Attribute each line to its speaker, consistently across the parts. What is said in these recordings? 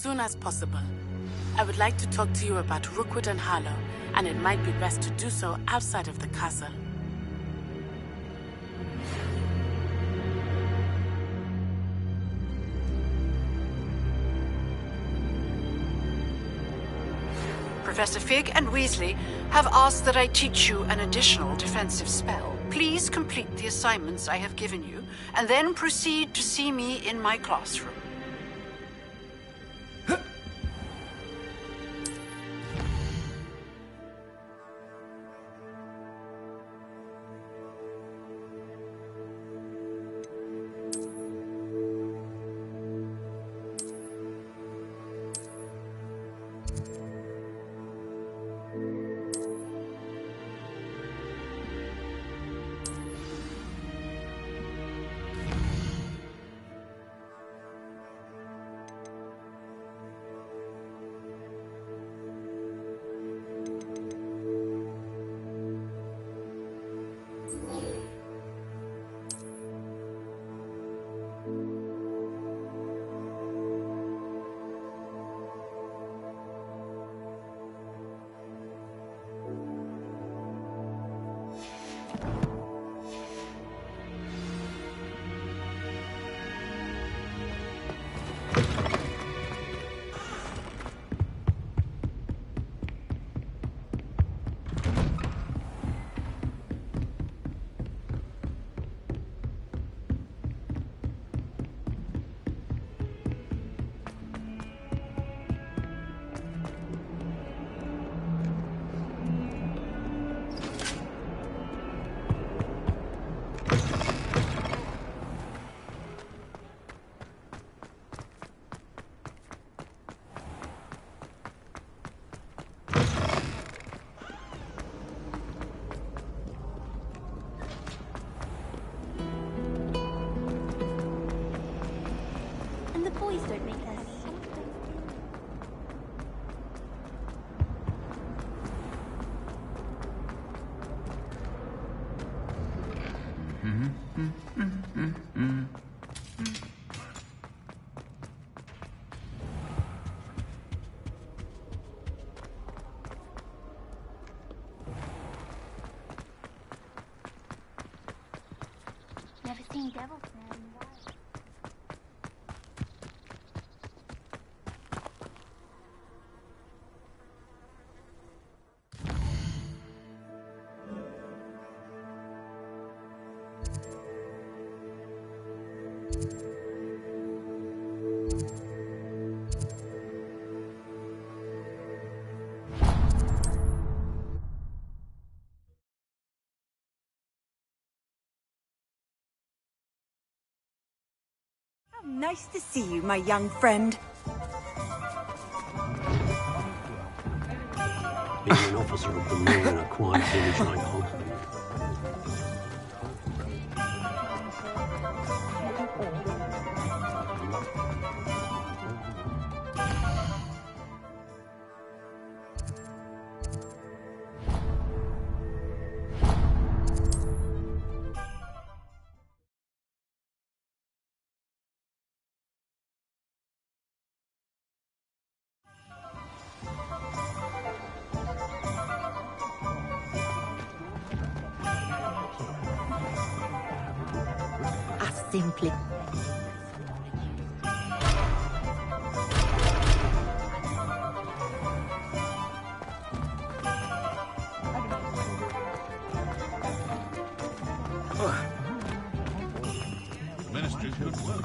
Speaker 1: soon as possible. I would like to talk to you about Rookwood and Harlow, and it might be best to do so outside of the castle.
Speaker 2: Professor Fig and Weasley have asked that I teach you an additional defensive spell. Please complete the assignments I have given you, and then proceed to see me in my classroom.
Speaker 3: Boys don't make us. Never seen Devil's Man.
Speaker 4: Nice to see you, my young friend.
Speaker 5: Being an officer of the law in a quiet village like Hogwarts.
Speaker 4: Simply.
Speaker 6: Ministry's good work.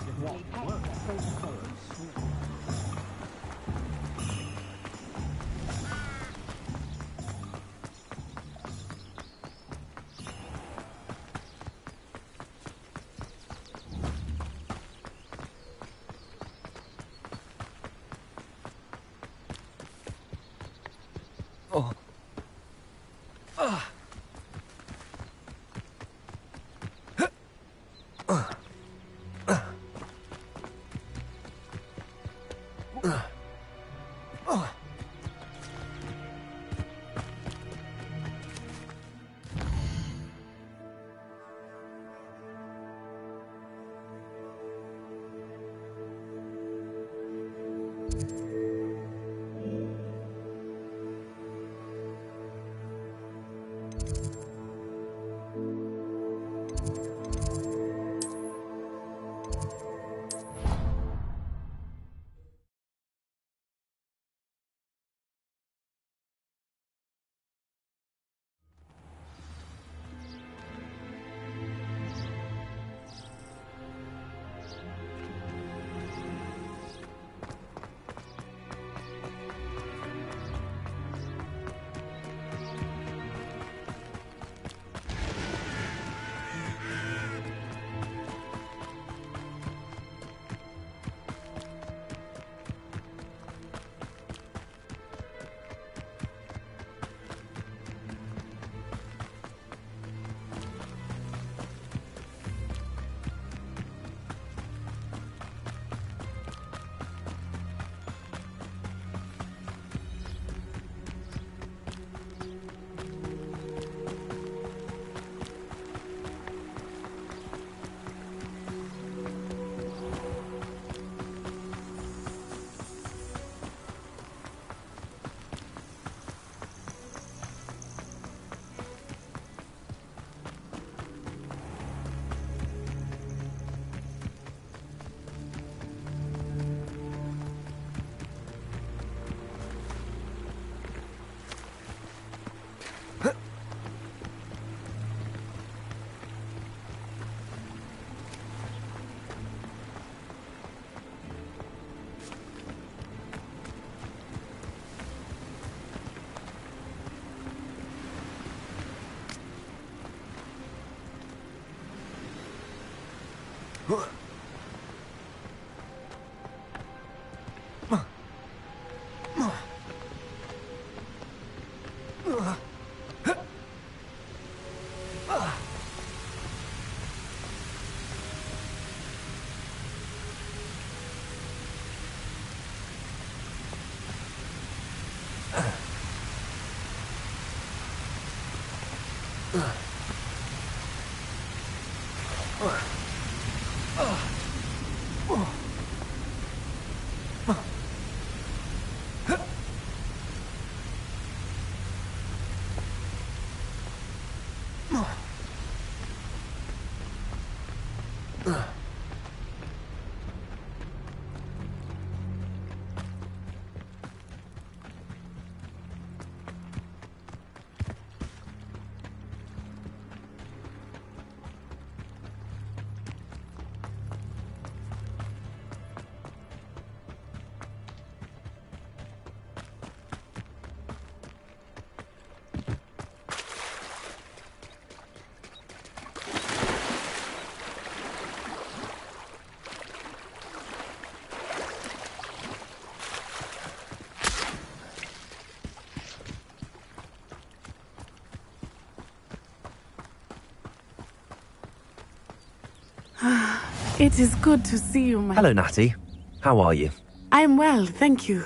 Speaker 1: It is good to see you, my...
Speaker 7: Hello, Natty. How are you?
Speaker 1: I am well, thank you.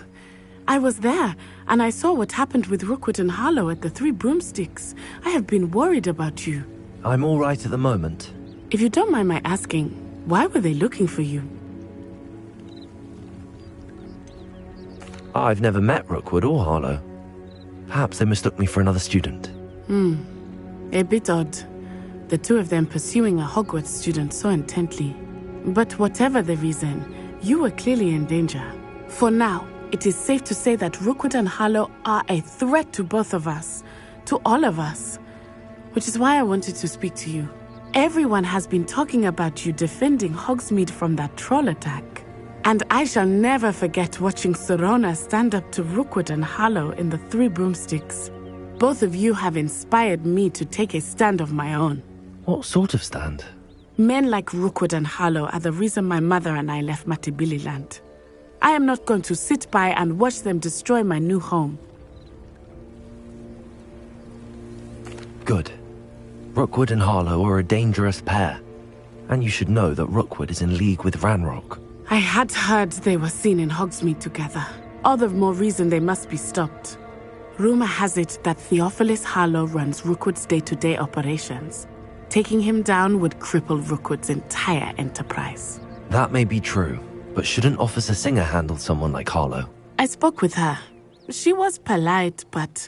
Speaker 1: I was there, and I saw what happened with Rookwood and Harlow at the Three Broomsticks. I have been worried about you.
Speaker 7: I'm all right at the moment.
Speaker 1: If you don't mind my asking, why were they looking for you?
Speaker 7: I've never met Rookwood or Harlow. Perhaps they mistook me for another student.
Speaker 1: A bit odd. The two of them pursuing a Hogwarts student so intently. But whatever the reason, you were clearly in danger. For now, it is safe to say that Rookwood and Harlow are a threat to both of us. To all of us. Which is why I wanted to speak to you. Everyone has been talking about you defending Hogsmeade from that troll attack. And I shall never forget watching Sorona stand up to Rookwood and Harlow in the Three Broomsticks. Both of you have inspired me to take a stand of my own.
Speaker 7: What sort of stand?
Speaker 1: Men like Rookwood and Harlow are the reason my mother and I left Matibili Land. I am not going to sit by and watch them destroy my new home.
Speaker 7: Good. Rookwood and Harlow are a dangerous pair. And you should know that Rookwood is in league with Ranrock.
Speaker 1: I had heard they were seen in Hogsmeade together. All the more reason they must be stopped. Rumor has it that Theophilus Harlow runs Rookwood's day-to-day operations. Taking him down would cripple Rookwood's entire enterprise.
Speaker 7: That may be true, but shouldn't Officer Singer handle someone like Harlow?
Speaker 1: I spoke with her. She was polite, but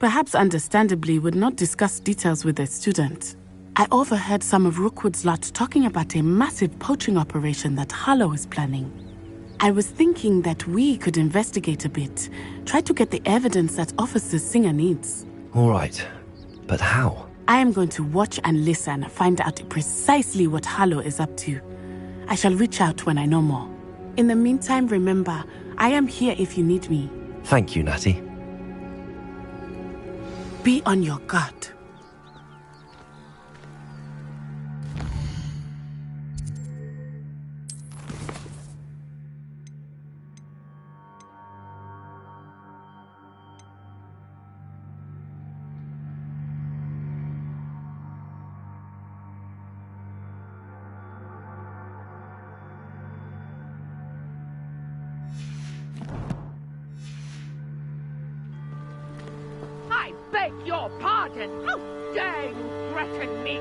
Speaker 1: perhaps understandably would not discuss details with a student. I overheard some of Rookwood's lot talking about a massive poaching operation that Harlow is planning. I was thinking that we could investigate a bit, try to get the evidence that Officer Singer needs.
Speaker 7: All right, but how?
Speaker 1: I am going to watch and listen, find out precisely what Harlow is up to. I shall reach out when I know more. In the meantime, remember, I am here if you need me.
Speaker 7: Thank you, Natty.
Speaker 1: Be on your guard.
Speaker 8: I beg your pardon! How dare you threaten me?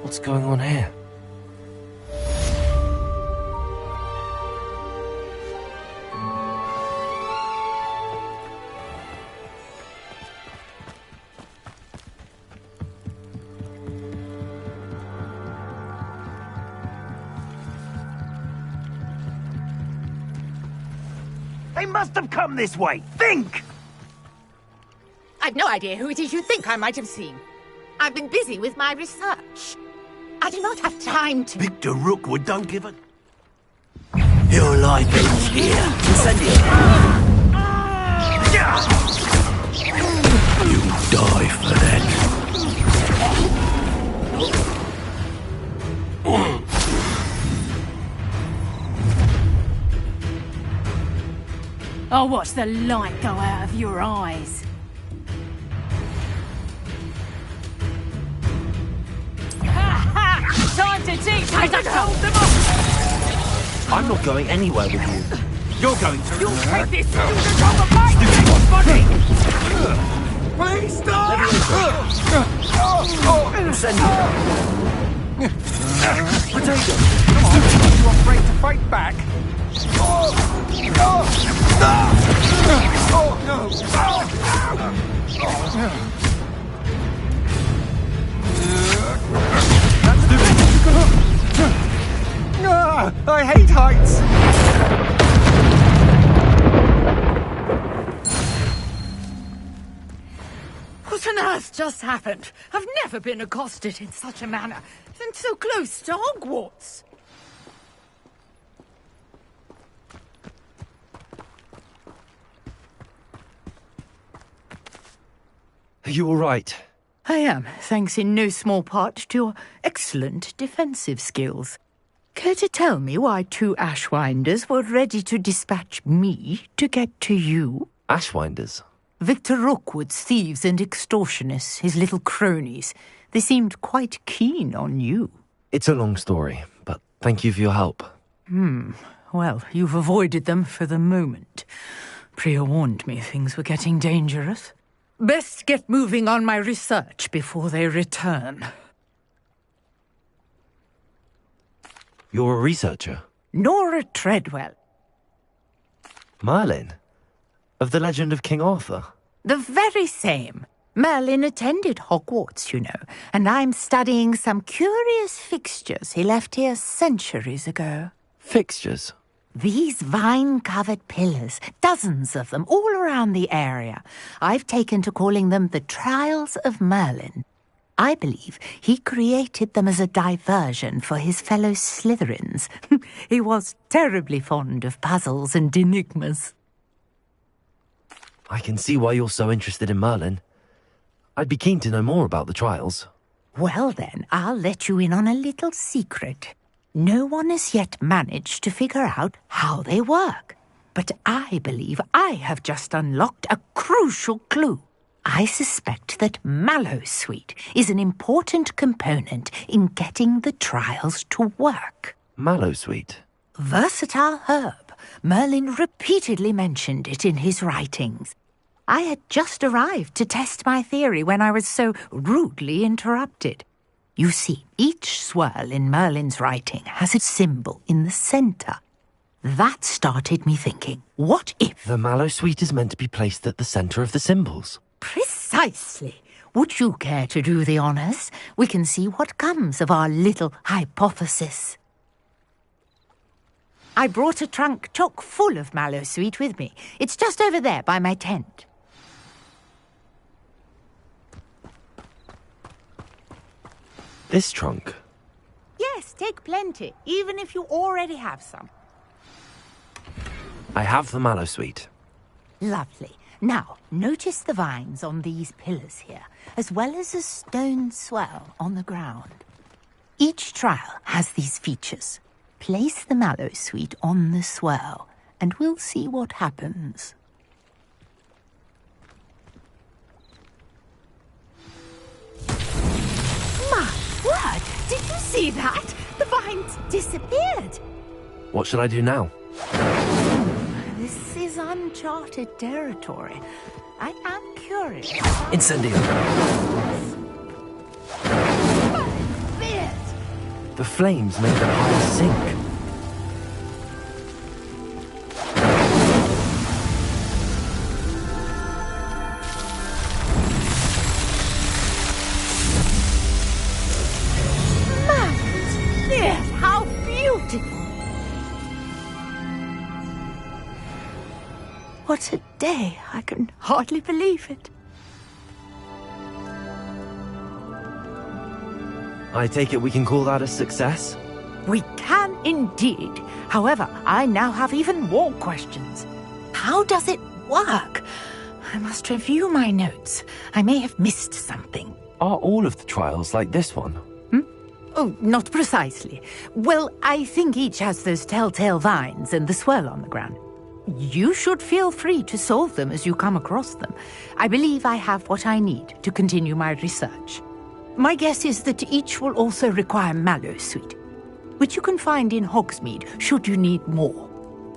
Speaker 7: What's going on here?
Speaker 9: They must have come this way! Think!
Speaker 8: I've no idea who it is you think I might have seen. I've been busy with my research. I do not have time to...
Speaker 9: Victor Rookwood don't give a... Your life ends here. Send it. You die for that.
Speaker 4: I'll watch the light go out of your eyes. Time to teach me to hold them off!
Speaker 7: I'm not going anywhere with you.
Speaker 9: You're going to...
Speaker 8: You'll take this student off of my body!
Speaker 9: Please stop! Incendio! Potato!
Speaker 10: You afraid to fight back? I hate heights!
Speaker 8: What on earth just happened? I've never been accosted in such a manner, and so close to Hogwarts.
Speaker 7: Are you all right?
Speaker 8: I am, thanks in no small part to your excellent defensive skills. Care to tell me why 2 Ashwinders were ready to dispatch me to get to you?
Speaker 7: Ashwinders?
Speaker 8: Victor Rookwood's thieves and extortionists, his little cronies. They seemed quite keen on you.
Speaker 7: It's a long story, but thank you for your help.
Speaker 8: Well, you've avoided them for the moment. Priya warned me things were getting dangerous. Best get moving on my research before they return.
Speaker 7: You're a researcher?
Speaker 8: Nora Treadwell.
Speaker 7: Merlin? Of the legend of King Arthur?
Speaker 8: The very same. Merlin attended Hogwarts, you know, and I'm studying some curious fixtures he left here centuries ago.
Speaker 7: Fixtures?
Speaker 8: These vine-covered pillars, dozens of them, all around the area. I've taken to calling them the Trials of Merlin. I believe he created them as a diversion for his fellow Slytherins. He was terribly fond of puzzles and enigmas.
Speaker 7: I can see why you're so interested in Merlin. I'd be keen to know more about the trials.
Speaker 8: Well then, I'll let you in on a little secret. No one has yet managed to figure out how they work. But I believe I have just unlocked a crucial clue. I suspect that Mallowsweet is an important component in getting the trials to work.
Speaker 7: Mallowsweet?
Speaker 8: Versatile herb. Merlin repeatedly mentioned it in his writings. I had just arrived to test my theory when I was so rudely interrupted. You see, each swirl in Merlin's writing has a symbol in the centre. That started me thinking, what if...
Speaker 7: The Mallowsweet is meant to be placed at the centre of the symbols.
Speaker 8: Precisely. Would you care to do the honours? We can see what comes of our little hypothesis. I brought a trunk chock full of Mallowsweet with me. It's just over there by my tent.
Speaker 7: This trunk?
Speaker 8: Yes, take plenty, even if you already have some.
Speaker 7: I have the Mallowsweet.
Speaker 8: Lovely. Now, notice the vines on these pillars here, as well as a stone swell on the ground. Each trial has these features. Place the Mallowsweet on the swell, and we'll see what happens. My word! Did you see that? The vines disappeared.
Speaker 7: What should I do now?
Speaker 8: This is uncharted territory. I am curious.
Speaker 7: Incendio!
Speaker 8: Beard!
Speaker 7: The flames made the pile sink.
Speaker 8: Yes, how beautiful! What a day! I can hardly believe it.
Speaker 7: I take it we can call that a success?
Speaker 8: We can indeed. However, I now have even more questions. How does it work? I must review my notes. I may have missed something.
Speaker 7: Are all of the trials like this one?
Speaker 8: Oh, not precisely. Well, I think each has those telltale vines and the swirl on the ground. You should feel free to solve them as you come across them. I believe I have what I need to continue my research. My guess is that each will also require Mallowsweet, which you can find in Hogsmeade should you need more.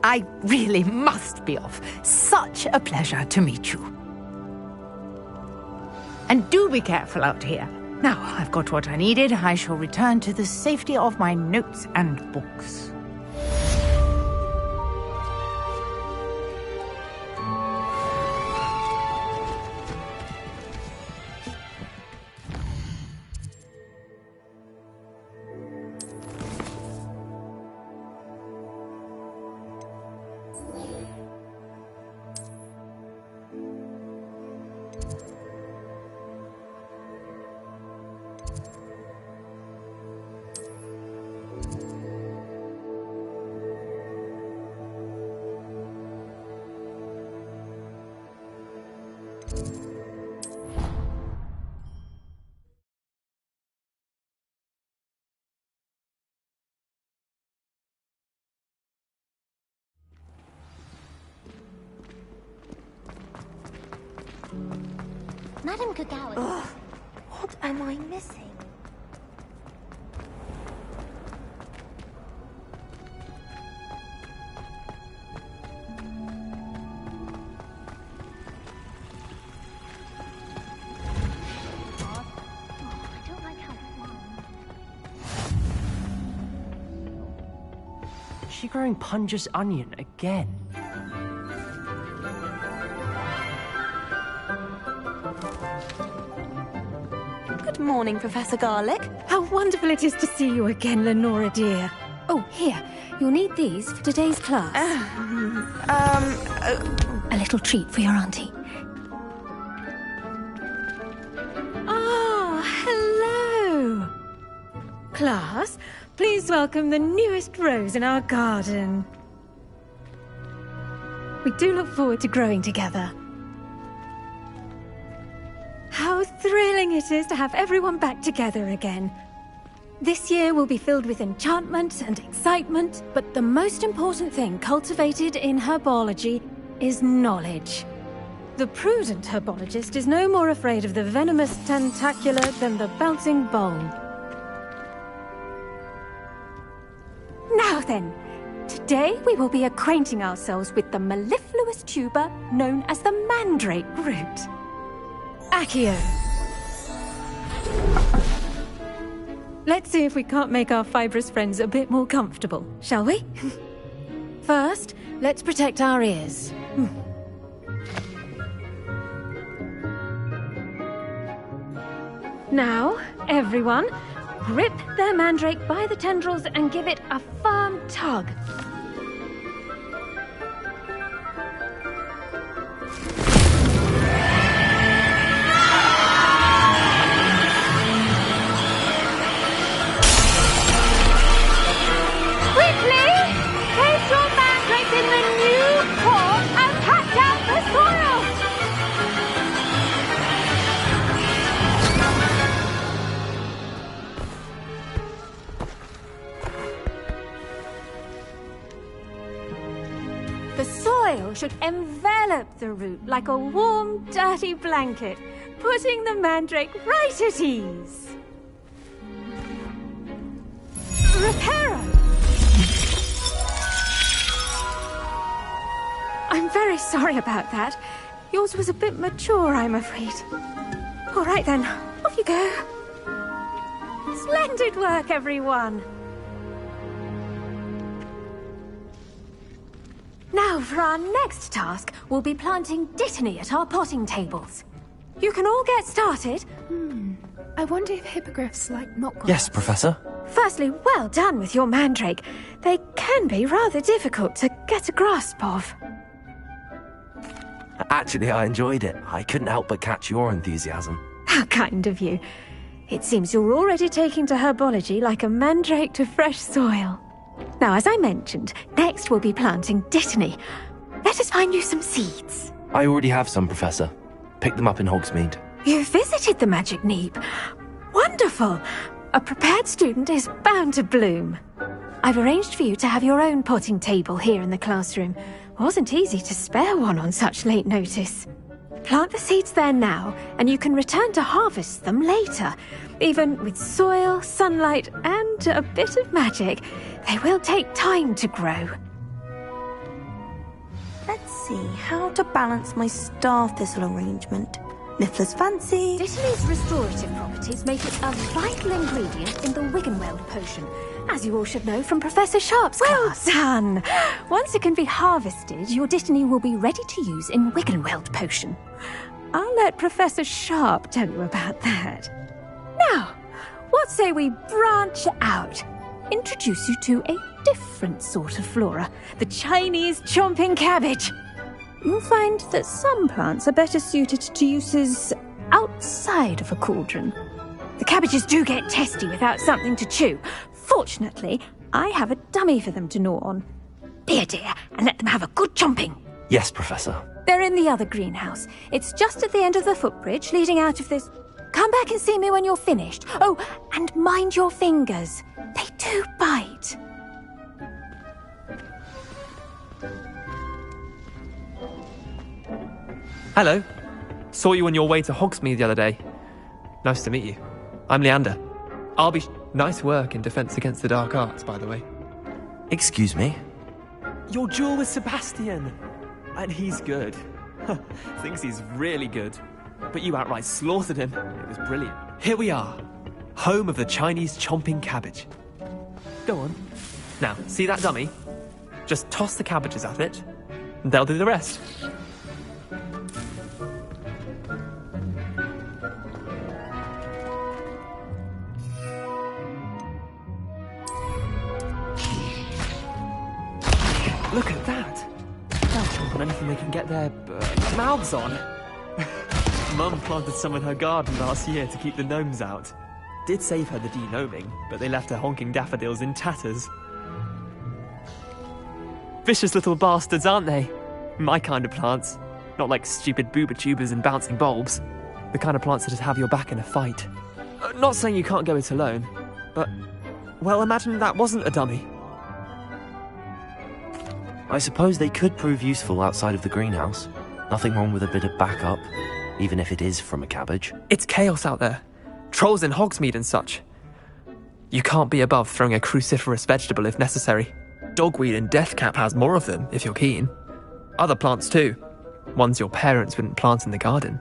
Speaker 8: I really must be off. Such a pleasure to meet you. And do be careful out here. Now, I've got what I needed. I shall return to the safety of my notes and books.
Speaker 3: Madam Kagawa.
Speaker 4: Ugh, what am I missing?
Speaker 3: I don't like how it sounds.
Speaker 11: Is she growing Punja's onion again?
Speaker 4: Good morning, Professor Garlic.
Speaker 12: How wonderful it is to see you again, Lenora dear. Oh, here. You'll need these for today's class. A little treat for your auntie. Ah, hello. Class, please welcome the newest rose in our garden. We do look forward to growing together. How thrilling it is to have everyone back together again. This year will be filled with enchantment and excitement, but the most important thing cultivated in herbology is knowledge. The prudent herbologist is no more afraid of the venomous tentacula than the bouncing bowl. Now then, today we will be acquainting ourselves with the mellifluous tuber known as the mandrake root. Accio. Let's see if we can't make our fibrous friends a bit more comfortable, shall we? First, let's protect our ears. Now, everyone, grip their mandrake by the tendrils and give it a firm tug. Should envelop the root like a warm, dirty blanket, putting the mandrake right at ease. Reparo! I'm very sorry about that. Yours was a bit mature, I'm afraid. All right then, off you go. Splendid work, everyone. Now, for our next task, we'll be planting dittany at our potting tables. You can all get started.
Speaker 13: I wonder if hippogriffs like knotgrass.
Speaker 11: Yes, Professor.
Speaker 12: Firstly, well done with your mandrake. They can be rather difficult to get a grasp of.
Speaker 7: Actually, I enjoyed it. I couldn't help but catch your enthusiasm.
Speaker 12: How kind of you. It seems you're already taking to herbology like a mandrake to fresh soil. Now, as I mentioned, next we'll be planting dittany. Let us find you some seeds.
Speaker 7: I already have some, Professor. Picked them up in Hogsmeade.
Speaker 12: You visited the Magic Neep. Wonderful. A prepared student is bound to bloom. I've arranged for you to have your own potting table here in the classroom. Wasn't easy to spare one on such late notice. Plant the seeds there now, and you can return to harvest them later. Even with soil, sunlight, and a bit of magic, they will take time to grow.
Speaker 4: Let's see how to balance my star thistle arrangement. Niffler's fancy.
Speaker 12: Dittany's restorative properties make it a vital ingredient in the Wiggenweld potion, as you all should know from Professor Sharp's class. Well done! Once it can be harvested, your Dittany will be ready to use in Wiggenweld potion. I'll let Professor Sharp tell you about that. Now, what say we branch out? Introduce you to a different sort of flora, the Chinese chomping cabbage. You'll find that some plants are better suited to uses outside of a cauldron. The cabbages do get testy without something to chew. Fortunately, I have a dummy for them to gnaw on. Be a dear and let them have a good chomping.
Speaker 7: Yes, Professor.
Speaker 12: They're in the other greenhouse. It's just at the end of the footbridge leading out of this. Come back and see me when you're finished. Oh, and mind your fingers. They do bite.
Speaker 11: Hello. Saw you on your way to Hogsmeade the other day. Nice to meet you. I'm Leander. I'll be... Nice work in Defense Against the Dark Arts, by the way.
Speaker 7: Excuse me?
Speaker 11: Your duel with Sebastian. And he's good. Thinks he's really good. But you outright slaughtered him. It was brilliant. Here we are. Home of the Chinese chomping cabbage. Go on. Now, see that dummy? Just toss the cabbages at it, and they'll do the rest. Look at that! They'll chomp on anything they can get their mouths on. Mum planted some in her garden last year to keep the gnomes out. Did save her the de-gnoming, but they left her honking daffodils in tatters. Vicious little bastards, aren't they? My kind of plants. Not like stupid booba tubers and bouncing bulbs. The kind of plants that have your back in a fight. Not saying you can't go it alone, but... Well, imagine that wasn't a dummy.
Speaker 7: I suppose they could prove useful outside of the greenhouse. Nothing wrong with a bit of backup, even if it is from a cabbage.
Speaker 11: It's chaos out there. Trolls in Hogsmeade and such. You can't be above throwing a cruciferous vegetable if necessary. Dogweed and deathcap has more of them, if you're keen. Other plants too. Ones your parents wouldn't plant in the garden.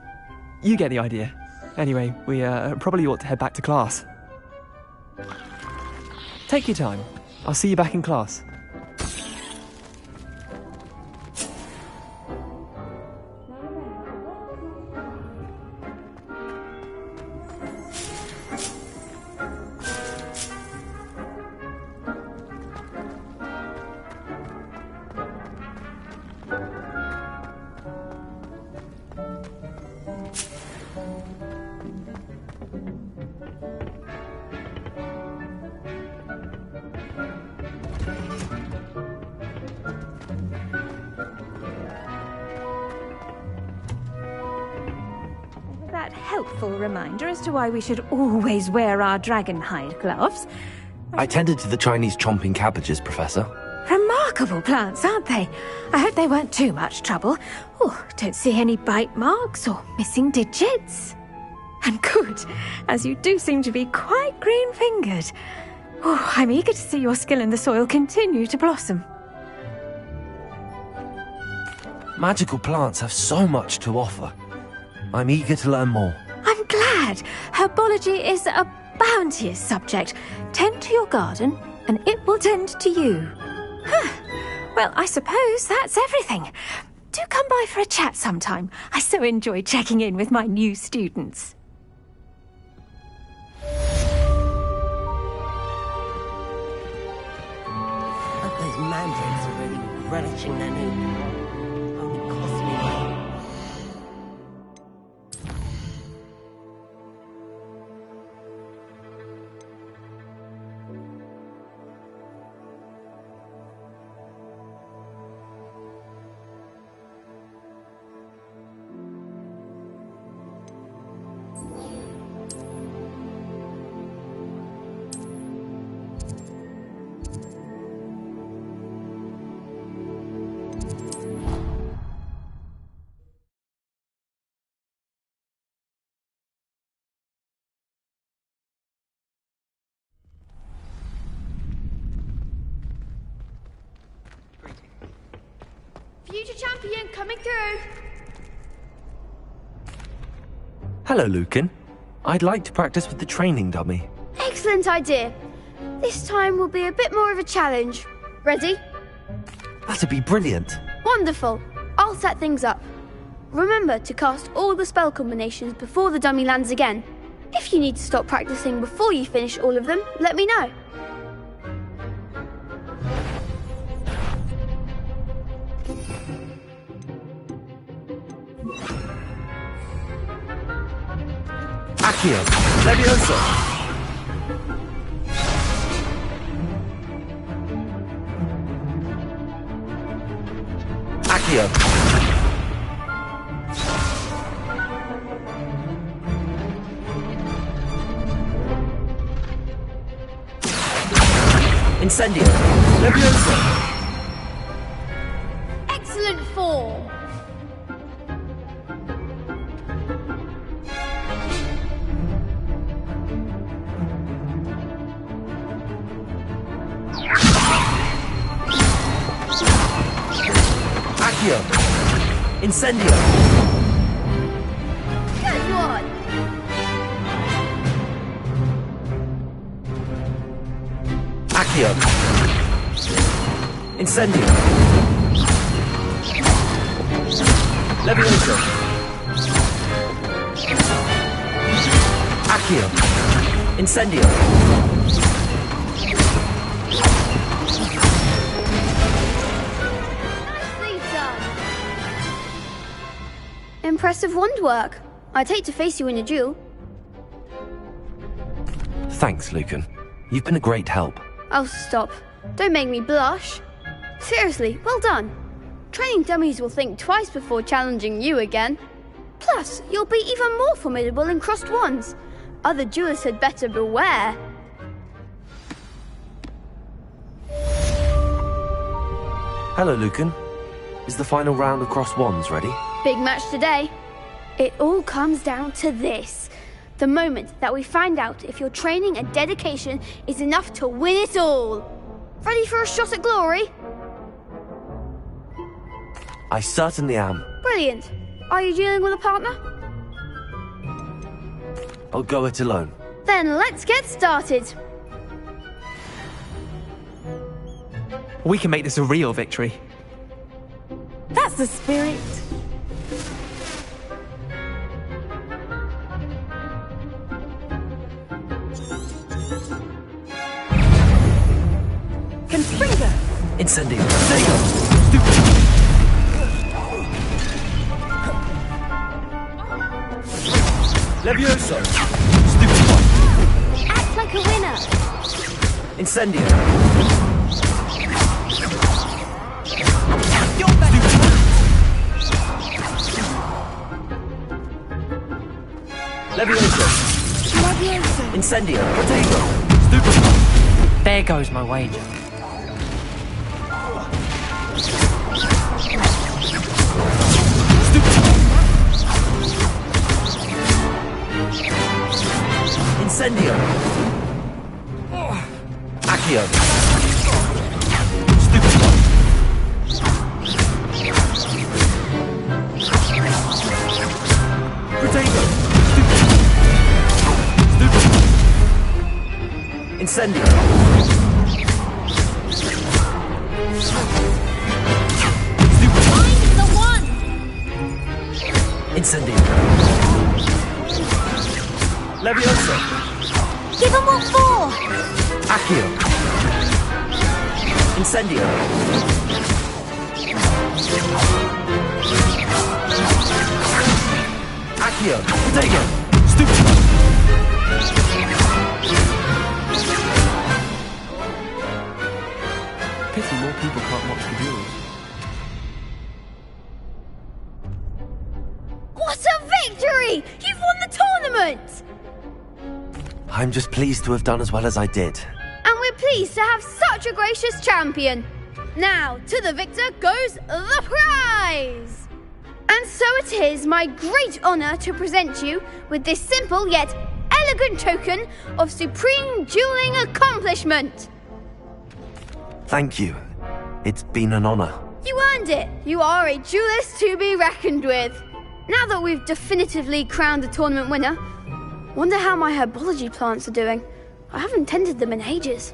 Speaker 11: You get the idea. Anyway, we probably ought to head back to class. Take your time. I'll see you back in class.
Speaker 12: Helpful reminder as to why we should always wear our dragonhide gloves.
Speaker 7: I tended to the Chinese chomping cabbages, Professor.
Speaker 12: Remarkable plants, aren't they? I hope they weren't too much trouble. Oh, don't see any bite marks or missing digits. And good, as you do seem to be quite green-fingered. Oh, I'm eager to see your skill in the soil continue to blossom.
Speaker 7: Magical plants have so much to offer. I'm eager to learn more.
Speaker 12: I'm glad. Herbology is a bounteous subject. Tend to your garden, and it will tend to you. Well, I suppose that's everything. Do come by for a chat sometime. I so enjoy checking in with my new students.
Speaker 14: But those mandrakes are really relishing their new... Only cost me money.
Speaker 13: Future champion coming through.
Speaker 7: Hello, Lucan. I'd like to practice with the training dummy.
Speaker 15: Excellent idea. This time will be a bit more of a challenge. Ready?
Speaker 7: That'd be brilliant.
Speaker 15: Wonderful. I'll set things up. Remember to cast all the spell combinations before the dummy lands again. If you need to stop practicing before you finish all of them, let me know.
Speaker 7: Accio, Levioso. Accio. Incendio. Levioso.
Speaker 15: Excellent form.
Speaker 7: Accio. Incendio.
Speaker 15: Good one.
Speaker 7: Accio. Incendio. Levioso. Accio. Incendio.
Speaker 15: Nicely done. Impressive wand work. I'd hate to face you in a duel.
Speaker 7: Thanks, Lucan. You've been a great help.
Speaker 15: Oh, stop. Don't make me blush. Seriously, well done. Training dummies will think twice before challenging you again. Plus, you'll be even more formidable in crossed wands. Other duelists had better beware.
Speaker 7: Hello, Lucan. Is the final round of cross wands ready?
Speaker 15: Big match today. It all comes down to this. The moment that we find out if your training and dedication is enough to win it all. Ready for a shot at glory?
Speaker 7: I certainly am.
Speaker 15: Brilliant. Are you dealing with a partner?
Speaker 7: I'll go it alone.
Speaker 15: Then let's get started.
Speaker 11: We can make this a real victory.
Speaker 1: That's the spirit. Conspringa.
Speaker 7: Incendio. Levioso. Stupid one.
Speaker 15: Act like a winner.
Speaker 7: Incendio. Levioso. Incendio. Potato. Stupid one.
Speaker 16: There goes my wager.
Speaker 7: Incendio. Accio. Stupid one. Potato. Stupid one. Incendio. Stupid one.
Speaker 15: Find the one.
Speaker 7: Incendio. Levioso.
Speaker 15: Give him what for?
Speaker 7: Accio. Incendio. Accio. Potato. Stupid one.
Speaker 11: Pity more people can't watch the duels.
Speaker 15: What a victory! You've won the tournament!
Speaker 7: I'm just pleased to have done as well as I did.
Speaker 15: And we're pleased to have such a gracious champion. Now, to the victor goes the prize! And so it is my great honour to present you with this simple yet elegant token of supreme dueling accomplishment.
Speaker 7: Thank you. It's been an honor.
Speaker 15: You earned it. You are a duelist to be reckoned with. Now that we've definitively crowned the tournament winner, wonder how my herbology plants are doing. I haven't tended them in ages.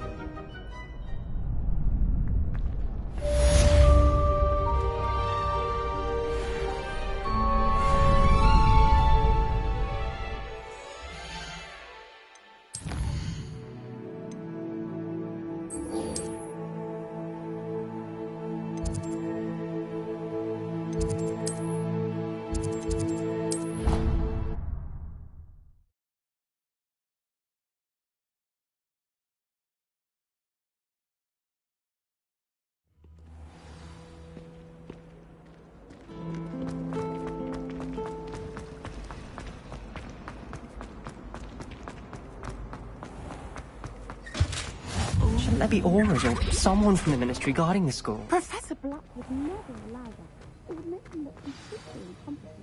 Speaker 16: Shouldn't there be auras or someone from the ministry guarding the school?
Speaker 3: Professor Black would never allow that. It would make him look completely incompetent.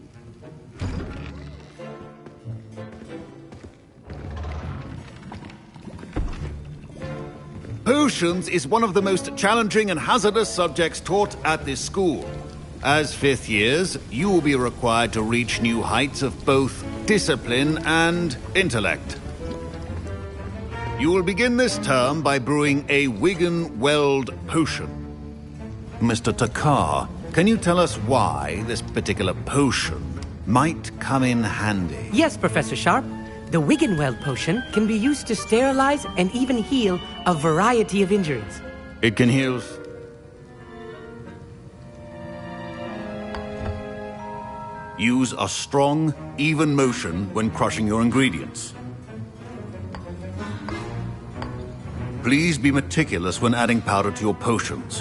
Speaker 17: Potions is one of the most challenging and hazardous subjects taught at this school. As fifth years, you will be required to reach new heights of both discipline and intellect. You will begin this term by brewing a Wigan-Weld potion. Mr. Takar, can you tell us why this particular potion might come in handy?
Speaker 18: Yes, Professor Sharp. The Wigan-Weld potion can be used to sterilize and even heal a variety of injuries.
Speaker 17: It can heal... Use a strong, even motion when crushing your ingredients. Please be meticulous when adding powder to your potions.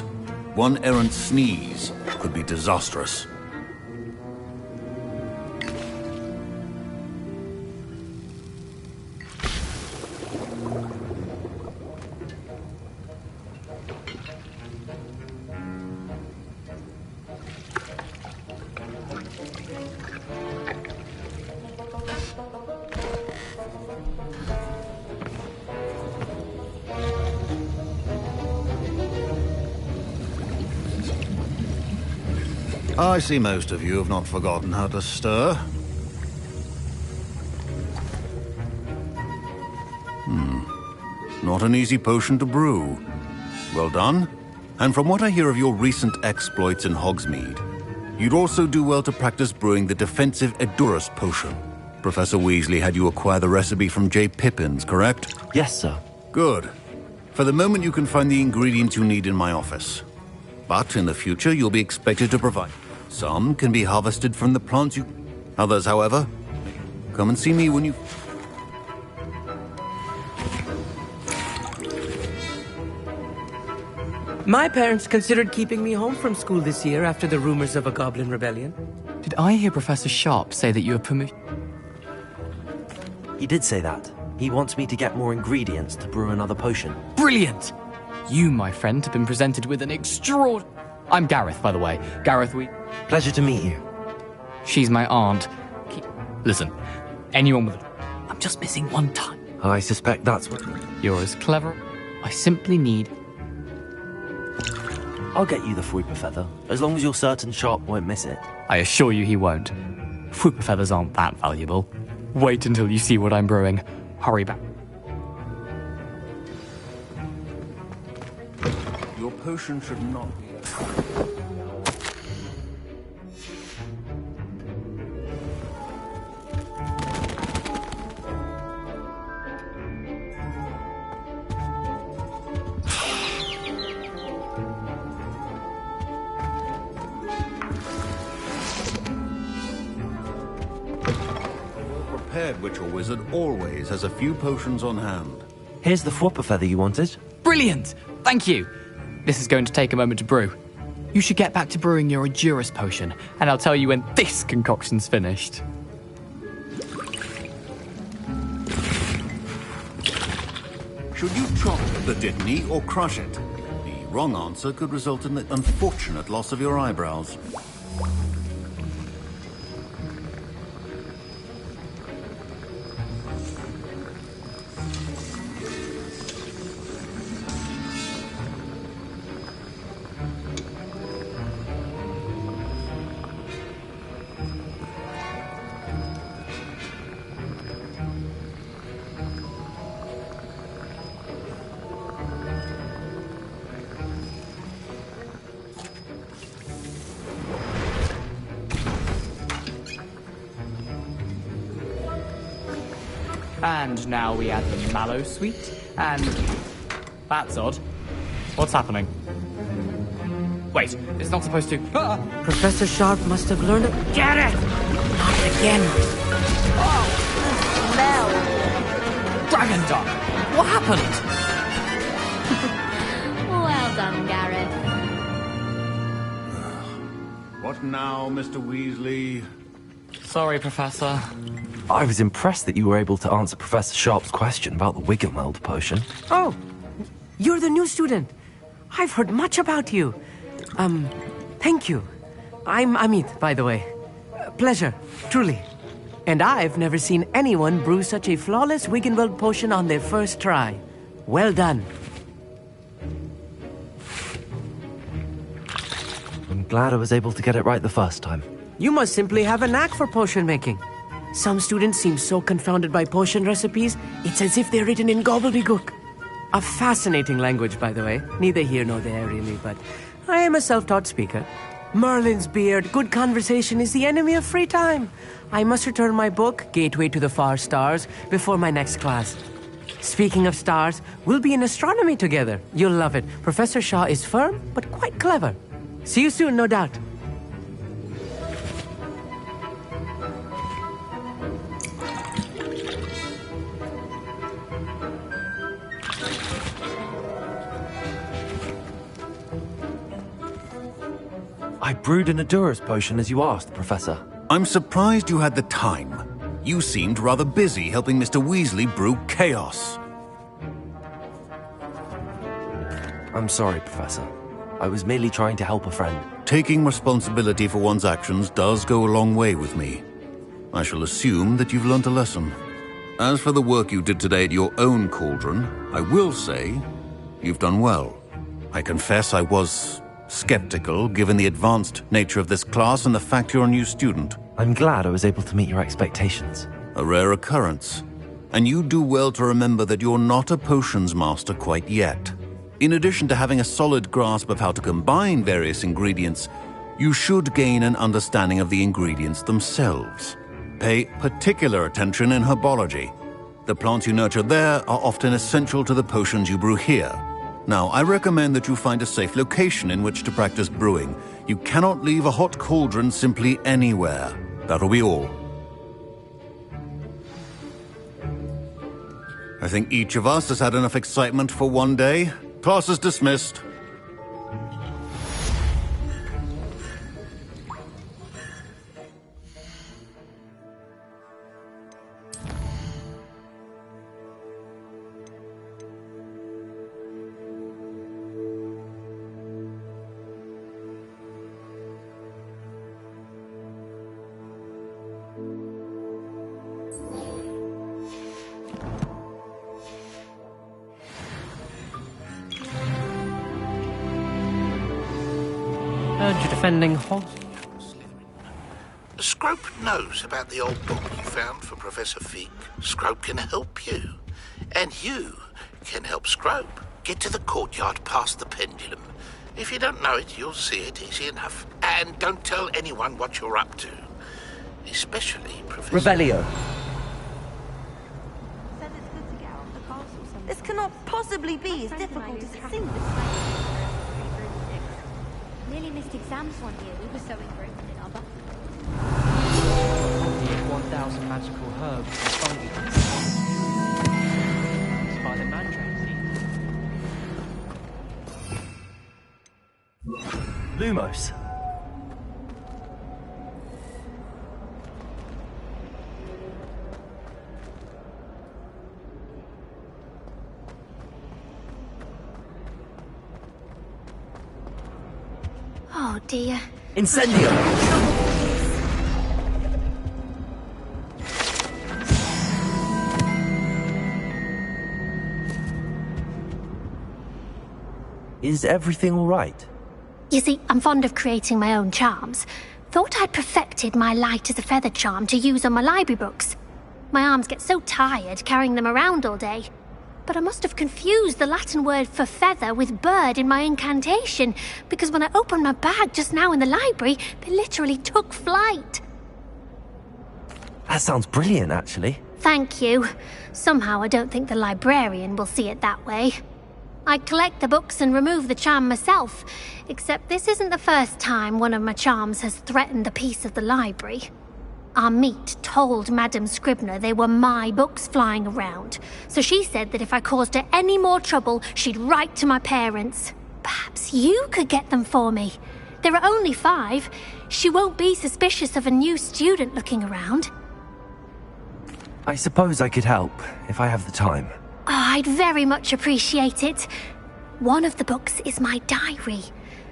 Speaker 17: One errant sneeze could be disastrous. I see most of you have not forgotten how to stir. Not an easy potion to brew. Well done. And from what I hear of your recent exploits in Hogsmeade, you'd also do well to practice brewing the defensive Edurus potion. Professor Weasley had you acquire the recipe from J. Pippins, correct?
Speaker 7: Yes, sir.
Speaker 17: Good. For the moment, you can find the ingredients you need in my office. But in the future, you'll be expected to provide. Some can be harvested from the plants you... Others, however, come and see me when you...
Speaker 18: My parents considered keeping me home from school this year after the rumors of a goblin rebellion.
Speaker 16: Did I hear Professor Sharp say that you have permission?
Speaker 7: He did say that. He wants me to get more ingredients to brew another potion.
Speaker 16: Brilliant! You, my friend, have been presented with an I'm Gareth, by the way. Gareth,
Speaker 7: Pleasure to meet you.
Speaker 16: She's my aunt. Listen, anyone with I'm just missing one time.
Speaker 7: I suspect that's what...
Speaker 16: You're as clever. I simply need...
Speaker 7: I'll get you the Fruiper Feather, as long as you're certain Sharp won't miss it.
Speaker 16: I assure you he won't. Fruiper feathers aren't that valuable. Wait until you see what I'm brewing. Hurry back.
Speaker 17: Your potion should not be... Prepared witch or wizard always has a few potions on hand.
Speaker 7: Here's the Fruiper Feather you wanted.
Speaker 16: Brilliant! Thank you! This is going to take a moment to brew. You should get back to brewing your Edurus potion, and I'll tell you when this concoction's finished.
Speaker 17: Should you chop the Dittany or crush it? The wrong answer could result in the unfortunate loss of your eyebrows.
Speaker 16: And now we add the mallow sweet, and... That's odd. What's happening? Wait, it's not supposed to... Ah!
Speaker 18: Professor Sharp must have learned it. Get it! Not again.
Speaker 16: Oh! Smell! Dragon Dog! What happened?
Speaker 12: Well done, Gareth.
Speaker 17: What now, Mr. Weasley?
Speaker 16: Sorry, Professor.
Speaker 7: I was impressed that you were able to answer Professor Sharp's question about the Wiggenweld potion.
Speaker 18: Oh, you're the new student. I've heard much about you. Thank you. I'm Amit, by the way. Pleasure, truly. And I've never seen anyone brew such a flawless Wiggenweld potion on their first try. Well done.
Speaker 7: I'm glad I was able to get it right the first time.
Speaker 18: You must simply have a knack for potion making. Some students seem so confounded by potion recipes, it's as if they're written in gobbledygook. A fascinating language, by the way. Neither here nor there, really, but I am a self-taught speaker. Merlin's beard, good conversation is the enemy of free time. I must return my book, Gateway to the Far Stars, before my next class. Speaking of stars, we'll be in astronomy together. You'll love it. Professor Shaw is firm, but quite clever. See you soon, no doubt.
Speaker 7: I brewed an Adurus potion as you asked, Professor.
Speaker 17: I'm surprised you had the time. You seemed rather busy helping Mr. Weasley brew chaos.
Speaker 7: I'm sorry, Professor. I was merely trying to help a friend.
Speaker 17: Taking responsibility for one's actions does go a long way with me. I shall assume that you've learnt a lesson. As for the work you did today at your own cauldron, I will say you've done well. I confess I was skeptical, given the advanced nature of this class and the fact you're a new student.
Speaker 7: I'm glad I was able to meet your expectations.
Speaker 17: A rare occurrence. And you do well to remember that you're not a potions master quite yet. In addition to having a solid grasp of how to combine various ingredients, you should gain an understanding of the ingredients themselves. Pay particular attention in herbology. The plants you nurture there are often essential to the potions you brew here. Now, I recommend that you find a safe location in which to practice brewing. You cannot leave a hot cauldron simply anywhere. That'll be all. I think each of us has had enough excitement for one day. Class is dismissed.
Speaker 18: Defending Hogwarts.
Speaker 19: Scrope knows about the old book you found for Professor Fig. Scrope can help you. And you can help Scrope. Get to the courtyard past the pendulum. If you don't know it, you'll see it easy enough. And don't tell anyone what you're up to. Especially Professor...
Speaker 18: Revelio.
Speaker 20: This cannot possibly be as difficult as it seems.
Speaker 3: Nearly missed exams one year. We were so engrossed in other.
Speaker 11: 1,000 magical herbs and fungi. By the mandrake.
Speaker 7: Lumos.
Speaker 3: Oh dear.
Speaker 18: Incendio!
Speaker 7: Is everything all right?
Speaker 3: You see, I'm fond of creating my own charms. Thought I'd perfected my light as a feather charm to use on my library books. My arms get so tired carrying them around all day. But I must have confused the Latin word for feather with bird in my incantation, because when I opened my bag just now in the library, they literally took flight.
Speaker 7: That sounds brilliant, actually.
Speaker 3: Thank you. Somehow I don't think the librarian will see it that way. I collect the books and remove the charm myself, except this isn't the first time one of my charms has threatened the peace of the library. Our meet told Madame Scribner they were my books flying around, so she said that if I caused her any more trouble, she'd write to my parents. Perhaps you could get them for me. There are only 5. She won't be suspicious of a new student looking around.
Speaker 7: I suppose I could help, if I have the time.
Speaker 3: Oh, I'd very much appreciate it. One of the books is my diary.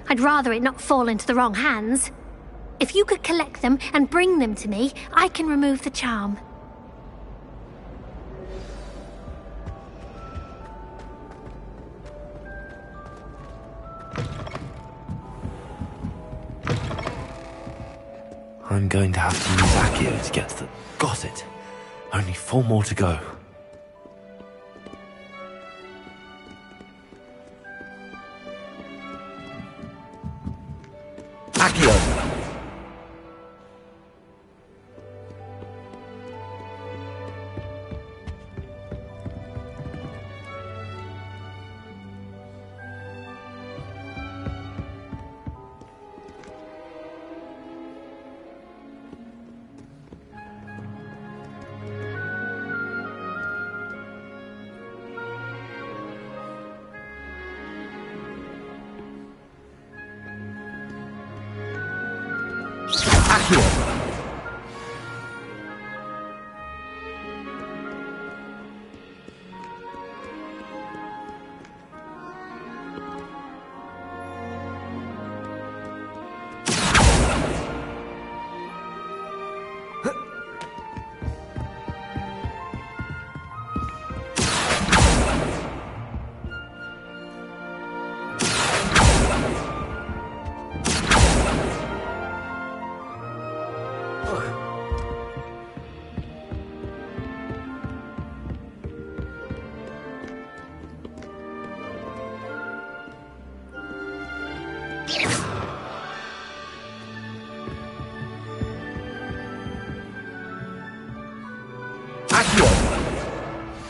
Speaker 3: I'd rather it not fall into the wrong hands. If you could collect them and bring them to me, I can remove the charm.
Speaker 7: I'm going to have to use Accio to get to the... Got it. Only 4 more to go. Accio!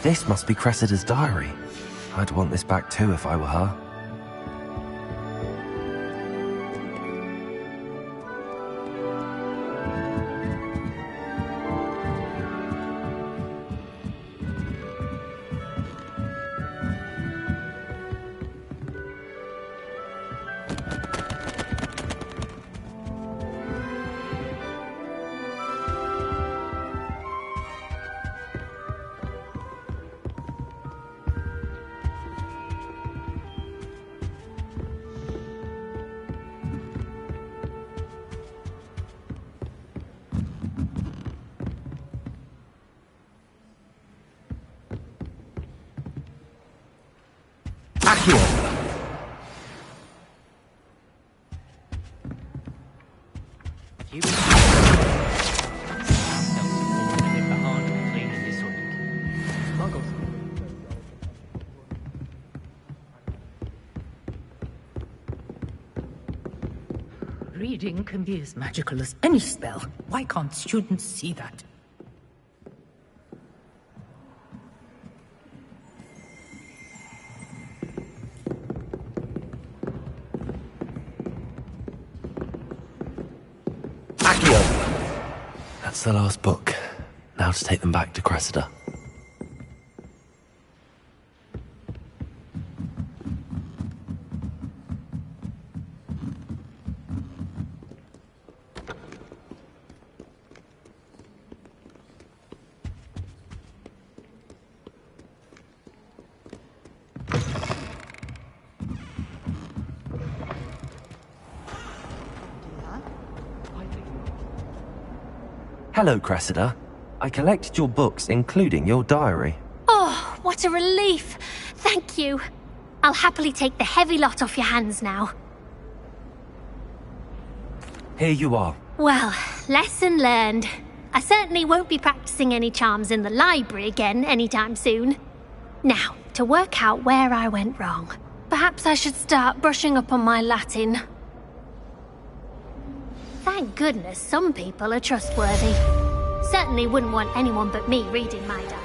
Speaker 7: This must be Cressida's diary. I'd want this back too if I were her.
Speaker 8: Reading can be as magical as any spell. Why can't students see that?
Speaker 7: Accio! That's the last book. Now to take them back to Cressida. Hello, Cressida. I collected your books, including your diary.
Speaker 3: Oh, what a relief. Thank you. I'll happily take the heavy lot off your hands now.
Speaker 7: Here you are.
Speaker 3: Well, lesson learned. I certainly won't be practicing any charms in the library again anytime soon. Now, to work out where I went wrong. Perhaps I should start brushing up on my Latin. Thank goodness some people are trustworthy. Certainly wouldn't want anyone but me reading my diary.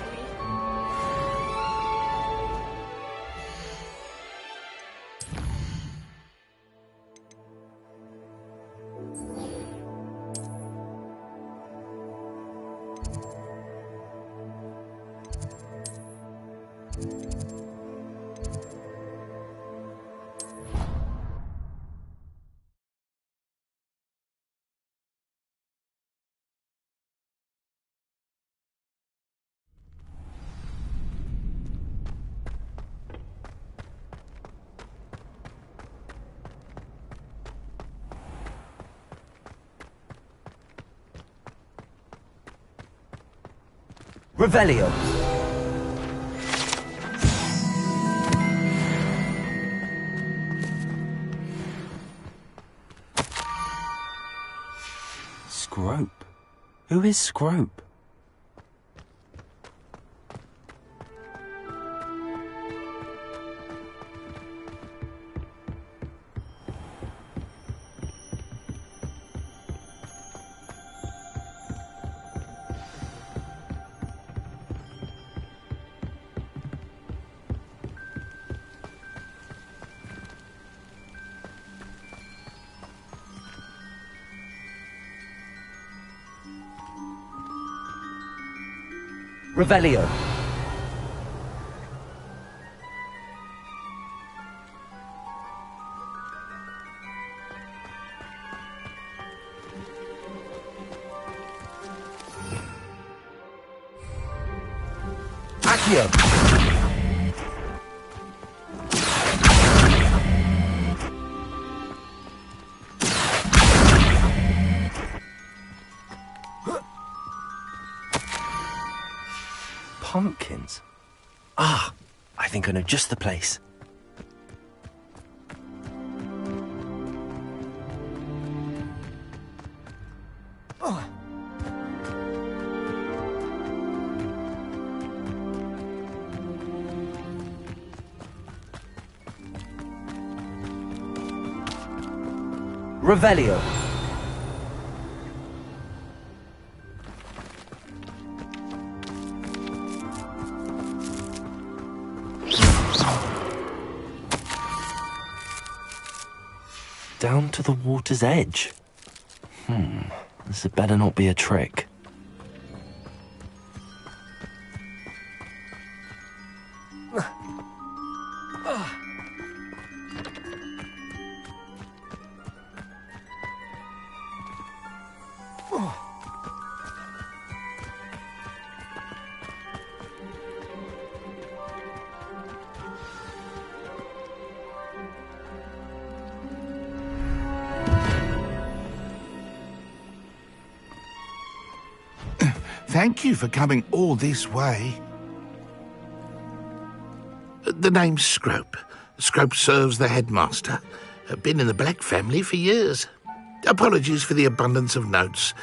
Speaker 18: Revelio.
Speaker 7: Scrope? Who is Scrope?
Speaker 18: Revelio. Accio.
Speaker 7: Pumpkins? Ah, I think I know just the place.
Speaker 18: Revelio.
Speaker 7: Down to the water's edge. This had better not be a trick.
Speaker 19: Thank you for coming all this way. The name's Scrope. Scrope serves the headmaster. Been in the Black family for years. Apologies for the abundance of notes.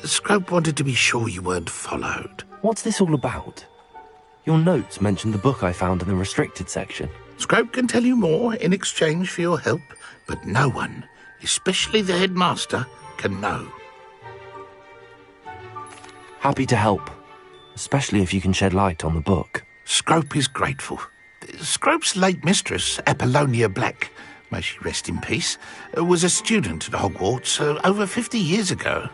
Speaker 19: Scrope wanted to be sure you weren't followed.
Speaker 7: What's this all about? Your notes mentioned the book I found in the restricted section.
Speaker 19: Scrope can tell you more in exchange for your help, but no one, especially the headmaster, can know.
Speaker 7: Happy to help, especially if you can shed light on the book.
Speaker 19: Scrope is grateful. Scrope's late mistress, Apollonia Black, may she rest in peace, was a student at Hogwarts over 50 years ago.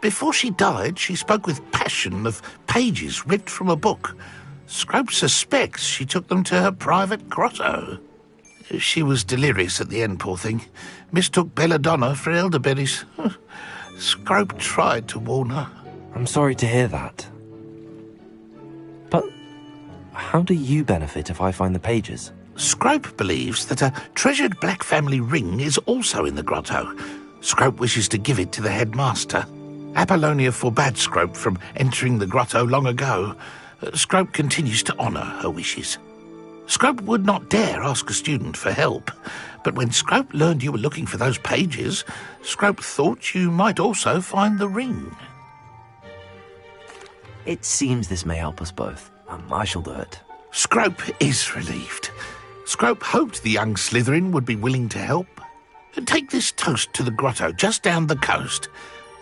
Speaker 19: Before she died, she spoke with passion of pages ripped from a book. Scrope suspects she took them to her private grotto. She was delirious at the end, poor thing. Mistook belladonna for elderberries. Scrope tried to warn her.
Speaker 7: I'm sorry to hear that. But how do you benefit if I find the pages?
Speaker 19: Scrope believes that a treasured Black family ring is also in the grotto. Scrope wishes to give it to the headmaster. Apollonia forbade Scrope from entering the grotto long ago. Scrope continues to honour her wishes. Scrope would not dare ask a student for help, but when Scrope learned you were looking for those pages, Scrope thought you might also find the ring.
Speaker 7: It seems this may help us both. I shall do it.
Speaker 19: Scrope is relieved. Scrope hoped the young Slytherin would be willing to help. Take this toast to the grotto just down the coast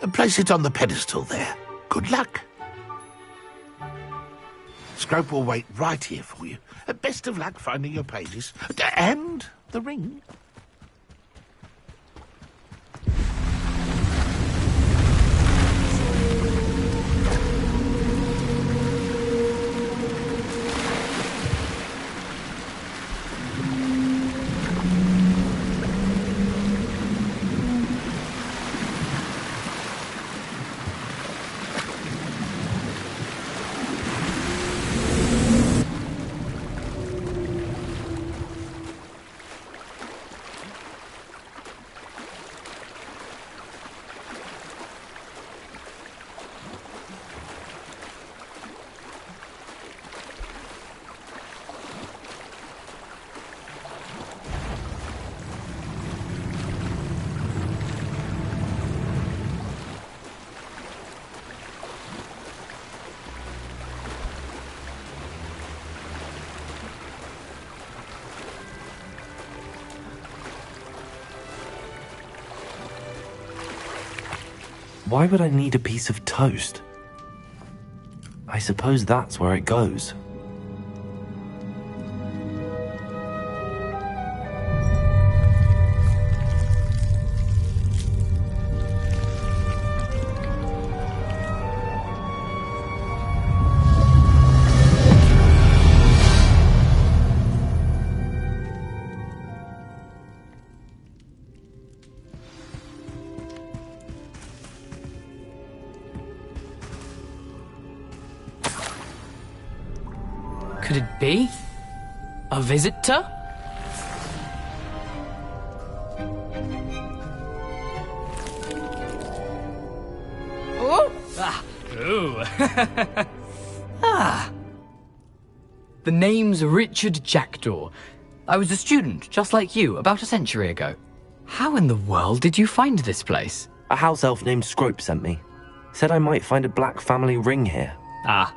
Speaker 19: and place it on the pedestal there. Good luck. Scrope will wait right here for you. Best of luck finding your pages. And the ring.
Speaker 7: Why would I need a piece of toast? I suppose that's where it goes.
Speaker 16: Could it be? A visitor? Oh! Ah. Ooh. Ah. The name's Richard Jackdaw. I was a student, just like you, about a century ago. How in the world did you find this place?
Speaker 7: A house elf named Scrope sent me. Said I might find a black family ring here.
Speaker 16: Ah.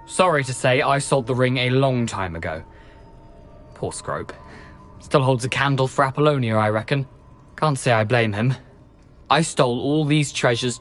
Speaker 16: Sorry to say, I sold the ring a long time ago. Poor Scrope. Still holds a candle for Apollonia, I reckon. Can't say I blame him. I stole all these treasures